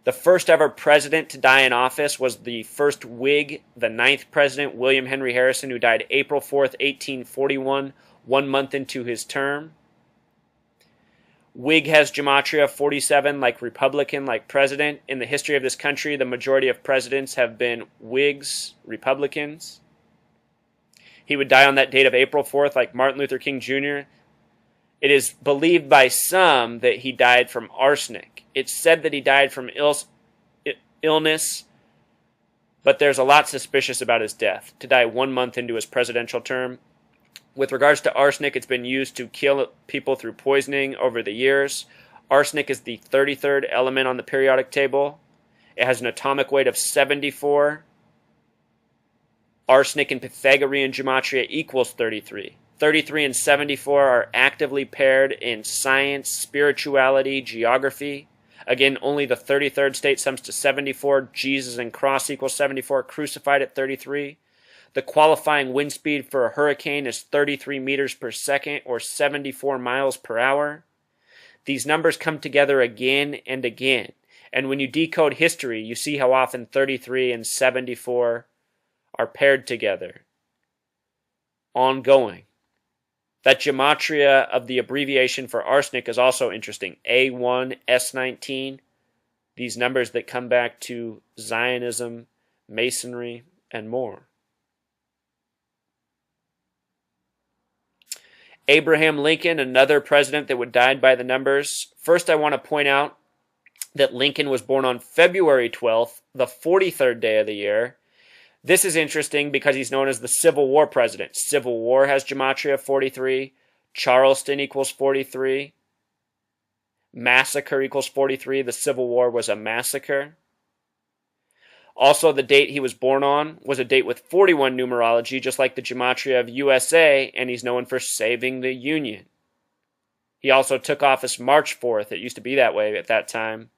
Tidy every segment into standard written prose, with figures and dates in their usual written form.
The first ever president to die in office was the first Whig, the ninth president, William Henry Harrison, who died April 4th, 1841, 1 month into his term. Whig has Gematria 47, like Republican, like president. In the history of this country, the majority of presidents have been Whigs, Republicans. He would die on that date of April 4th, like Martin Luther King Jr. It is believed by some that he died from arsenic. It's said that he died from illness, but there's a lot suspicious about his death, to die 1 month into his presidential term. With regards to arsenic, it's been used to kill people through poisoning over the years. Arsenic is the 33rd element on the periodic table. It has an atomic weight of 74. Arsenic in Pythagorean gematria equals 33. 33 and 74 are actively paired in science, spirituality, geography. Again, only the 33rd state sums to 74. Jesus and cross equals 74. Crucified at 33. The qualifying wind speed for a hurricane is 33 meters per second, or 74 miles per hour. These numbers come together again and again. And when you decode history, you see how often 33 and 74 are paired together. Ongoing. That gematria of the abbreviation for arsenic is also interesting. A1, S19. These numbers that come back to Zionism, Masonry, and more. Abraham Lincoln, another president that would die by the numbers. First, I want to point out that Lincoln was born on February 12th, the 43rd day of the year. This is interesting because he's known as the Civil War president. Civil War has gematria 43. Charleston equals 43. Massacre equals 43. The Civil War was a massacre. Also, the date he was born on was a date with 41 numerology, just like the gematria of USA, and he's known for saving the Union. He also took office March 4th. It used to be that way at that time.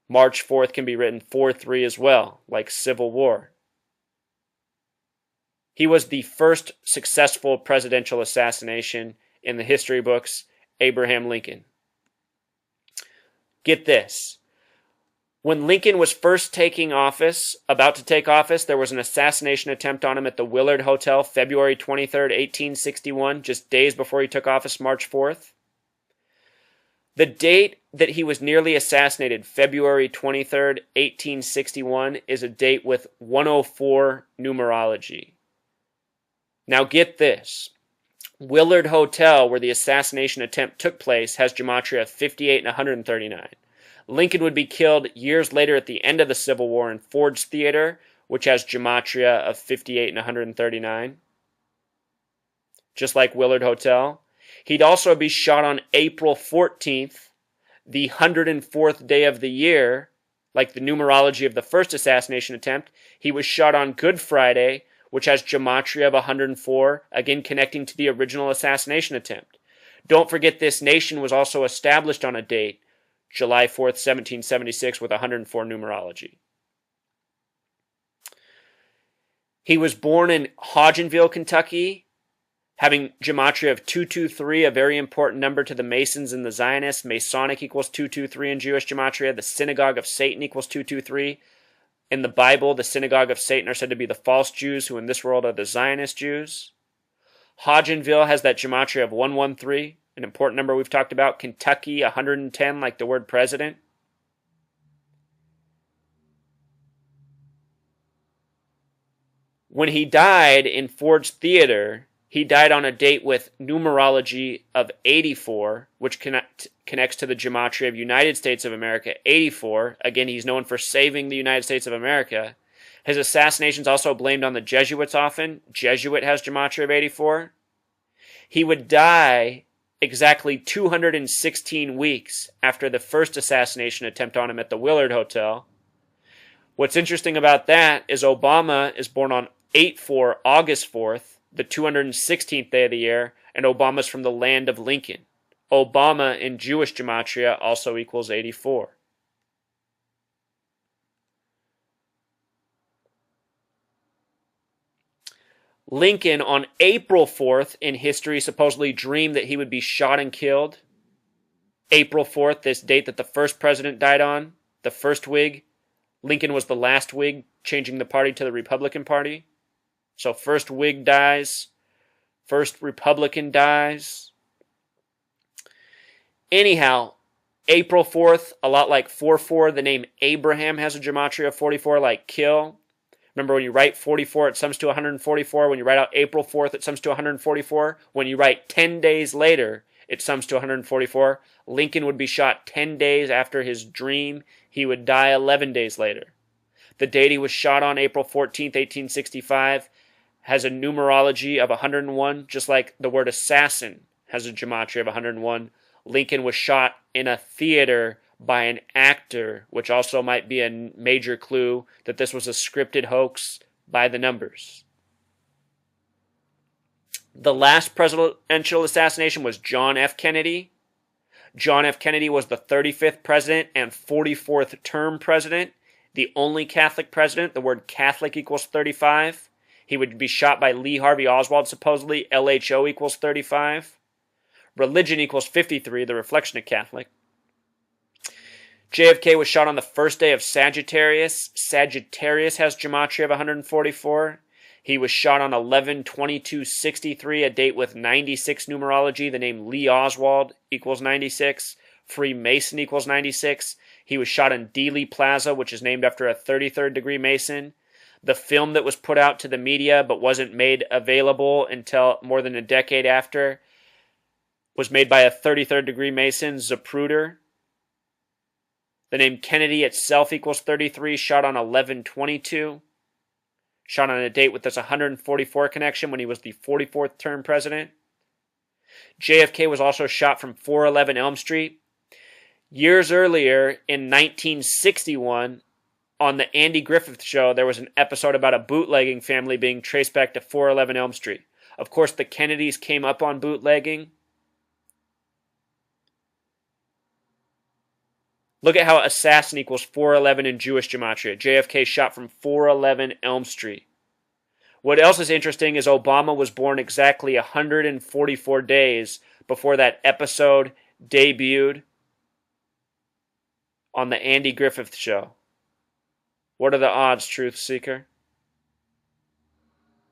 March 4th can be written 4-3 as well, like Civil War. He was the first successful presidential assassination in the history books, Abraham Lincoln. Get this. When Lincoln was first about to take office, there was an assassination attempt on him at the Willard Hotel, February 23rd, 1861, just days before he took office, March 4th. The date that he was nearly assassinated, February 23rd, 1861, is a date with 104 numerology. Now get this. Willard Hotel, where the assassination attempt took place, has gematria 58 and 139. Lincoln would be killed years later at the end of the Civil War in Ford's Theater, which has gematria of 58 and 139. Just like Willard Hotel. He'd also be shot on April 14th, the 104th day of the year, like the numerology of the first assassination attempt. He was shot on Good Friday, which has gematria of 104, again connecting to the original assassination attempt. Don't forget this nation was also established on a date, July 4th, 1776, with 104 numerology. He was born in Hodgenville, Kentucky, having gematria of 223, a very important number to the Masons and the Zionists. Masonic equals 223 in Jewish gematria. The Synagogue of Satan equals 223. In the Bible, the Synagogue of Satan are said to be the false Jews, who in this world are the Zionist Jews. Hodgenville has that gematria of 113, an important number we've talked about. Kentucky, 110, like the word president. When he died in Ford's Theater, he died on a date with numerology of 84, which connects to the gematria of United States of America, 84. Again, he's known for saving the United States of America. His assassination's also blamed on the Jesuits often. Jesuit has gematria of 84. He would die exactly 216 weeks after the first assassination attempt on him at the Willard Hotel. What's interesting about that is Obama is born on 8/4, August 4th, the 216th day of the year, and Obama's from the land of Lincoln. Obama in Jewish gematria also equals 84. Lincoln, on April 4th in history, supposedly dreamed that he would be shot and killed. April 4th, this date that the first president died on, the first Whig. Lincoln was the last Whig, changing the party to the Republican Party. So first Whig dies, first Republican dies. Anyhow, April 4th, a lot like 4-4, the name Abraham has a gematria of 44 like kill. Remember, when you write 44, it sums to 144. When you write out April 4th, it sums to 144. When you write 10 days later, it sums to 144. Lincoln would be shot 10 days after his dream. He would die 11 days later. The date he was shot on, April 14th, 1865, has a numerology of 101, just like the word assassin has a gematria of 101. Lincoln was shot in a theater by an actor, which also might be a major clue that this was a scripted hoax by the numbers. The last presidential assassination was John F. Kennedy. John F. Kennedy was the 35th president and 44th term president, the only Catholic president. The word Catholic equals 35. He would be shot by Lee Harvey Oswald, supposedly. LHO equals 35. Religion equals 53, the reflection of Catholic. JFK was shot on the first day of Sagittarius. Sagittarius has gematria of 144. He was shot on 11/22/63, a date with 96 numerology. The name Lee Oswald equals 96. Freemason equals 96. He was shot in Dealey Plaza, which is named after a 33rd degree Mason. The film that was put out to the media but wasn't made available until more than a decade after was made by a 33rd degree Mason, Zapruder. The name Kennedy itself equals 33, shot on 11/22. Shot on a date with this 144 connection when he was the 44th term president. JFK was also shot from 411 Elm Street. Years earlier, in 1961, on the Andy Griffith Show, there was an episode about a bootlegging family being traced back to 411 Elm Street. Of course, the Kennedys came up on bootlegging. Look at how assassin equals 411 in Jewish gematria. JFK shot from 411 Elm Street. What else is interesting is Obama was born exactly 144 days before that episode debuted on the Andy Griffith Show. What are the odds, Truth Seeker?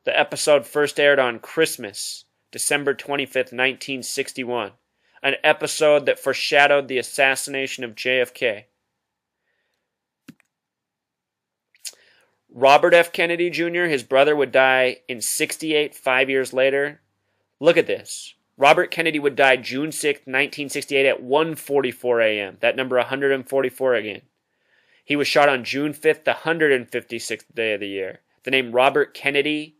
The episode first aired on Christmas, December 25th, 1961. An episode that foreshadowed the assassination of JFK. Robert F. Kennedy Jr., his brother, would die in 68, 5 years later. Look at this. Robert Kennedy would die June 6, 1968 at 1:44 a.m. That number 144 again. He was shot on June 5th, the 156th day of the year. The name Robert Kennedy,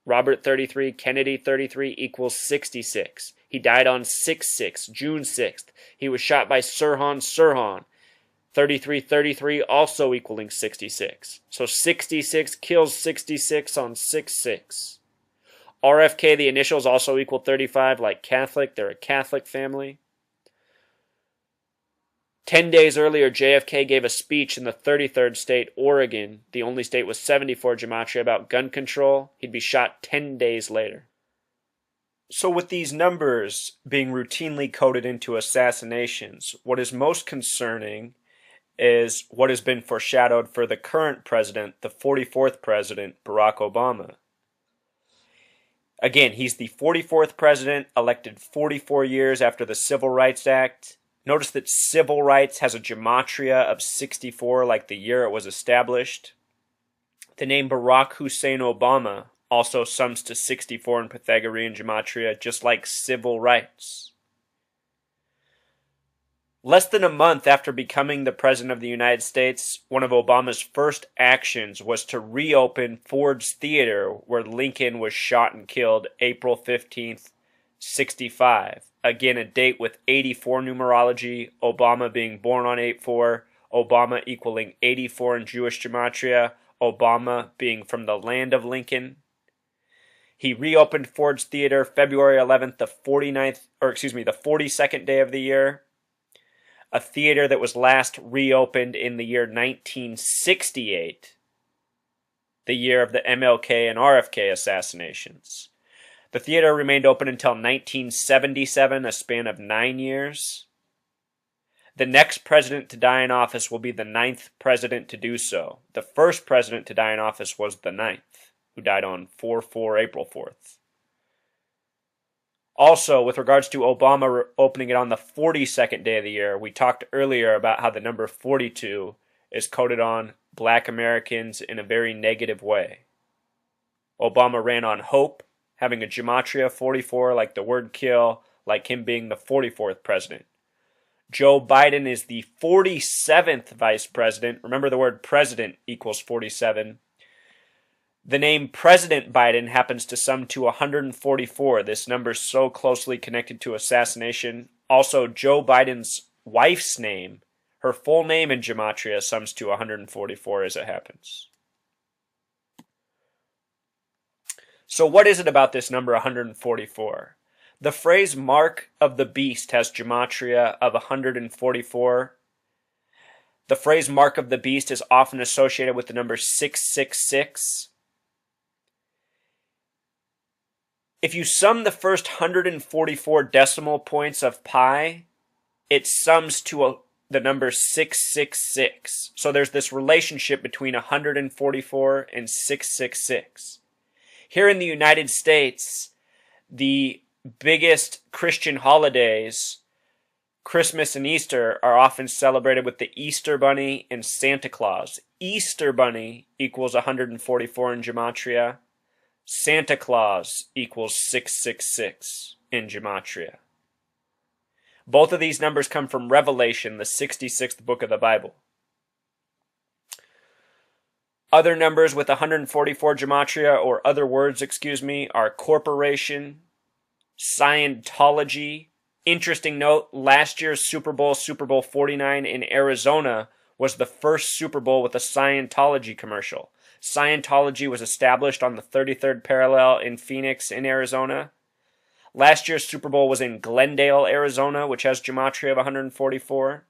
Robert 33, Kennedy 33 equals 66. He died on 6/6, June 6th. He was shot by Sirhan Sirhan, 33-33, also equaling 66. So 66 kills 66 on 6/6. RFK, the initials also equal 35, like Catholic. They're a Catholic family. 10 days earlier, JFK gave a speech in the 33rd state, Oregon, the only state with 74 gematria, about gun control. He'd be shot 10 days later. So with these numbers being routinely coded into assassinations, what is most concerning is what has been foreshadowed for the current president, the 44th president, Barack Obama. Again, he's the 44th president, elected 44 years after the Civil Rights Act. Notice that civil rights has a gematria of 64, like the year it was established. The name Barack Hussein Obama also sums to 64 in Pythagorean gematria, just like civil rights. Less than a month after becoming the President of the United States, one of Obama's first actions was to reopen Ford's Theater, where Lincoln was shot and killed April 15th, 65. Again, a date with 84 numerology, Obama being born on 8/4, Obama equaling 84 in Jewish gematria, Obama being from the land of Lincoln. He reopened Ford's Theater February 11th, the 42nd day of the year. A theater that was last reopened in the year 1968, the year of the MLK and RFK assassinations. The theater remained open until 1977, a span of 9 years. The next president to die in office will be the 9th president to do so. The first president to die in office was the 9th, who died on April 4th. Also, with regards to Obama opening it on the 42nd day of the year, we talked earlier about how the number 42 is coded on black Americans in a very negative way. Obama ran on hope, having a Gematria 44 like the word kill, like him being the 44th president. Joe Biden is the 47th vice president. Remember, the word president equals 47. The name President Biden happens to sum to 144. This number is so closely connected to assassination. Also, Joe Biden's wife's name, her full name in Gematria, sums to 144 as it happens. So what is it about this number 144? The phrase mark of the beast has Gematria of 144. The phrase mark of the beast is often associated with the number 666. If you sum the first 144 decimal points of pi, it sums to the number 666. So there's this relationship between 144 and 666. Here in the United States, the biggest Christian holidays, Christmas and Easter, are often celebrated with the Easter Bunny and Santa Claus. Easter Bunny equals 144 in Gematria. Santa Claus equals 666 in Gematria. Both of these numbers come from Revelation, the 66th book of the Bible. Other numbers with 144 Gematria, or other words, are corporation, Scientology. Interesting note, last year's Super Bowl 49 in Arizona, was the first Super Bowl with a Scientology commercial. Scientology was established on the 33rd parallel in Phoenix, in Arizona. Last year's Super Bowl was in Glendale, Arizona, which has Gematria of 144.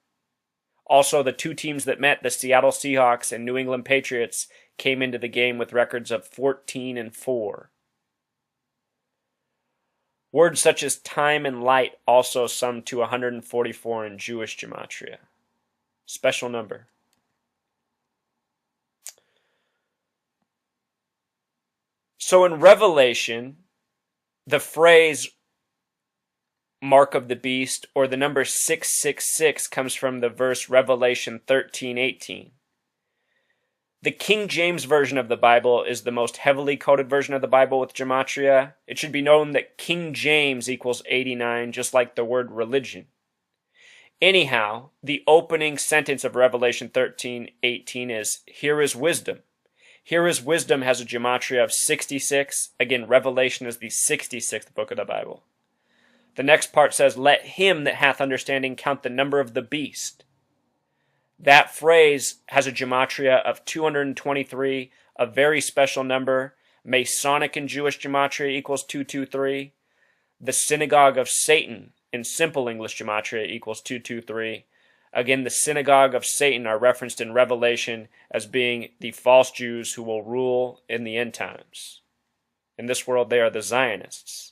Also, the two teams that met, the Seattle Seahawks and New England Patriots, came into the game with records of 14-4. Words such as time and light also sum to 144 in Jewish Gematria. Special number. So in Revelation, the phrase mark of the beast, or the number 666, comes from the verse Revelation 13:18. The King James Version of the Bible is the most heavily coded version of the Bible with Gematria. It should be known that King James equals 89, just like the word religion. Anyhow, the opening sentence of Revelation 13:18 is, "Here is wisdom." Here is wisdom has a Gematria of 66. Again, Revelation is the 66th book of the Bible. The next part says, "Let him that hath understanding count the number of the beast." That phrase has a Gematria of 223, a very special number. Masonic in Jewish Gematria equals 223. The synagogue of Satan in simple English Gematria equals 223. Again, the synagogue of Satan are referenced in Revelation as being the false Jews who will rule in the end times. In this world, they are the Zionists.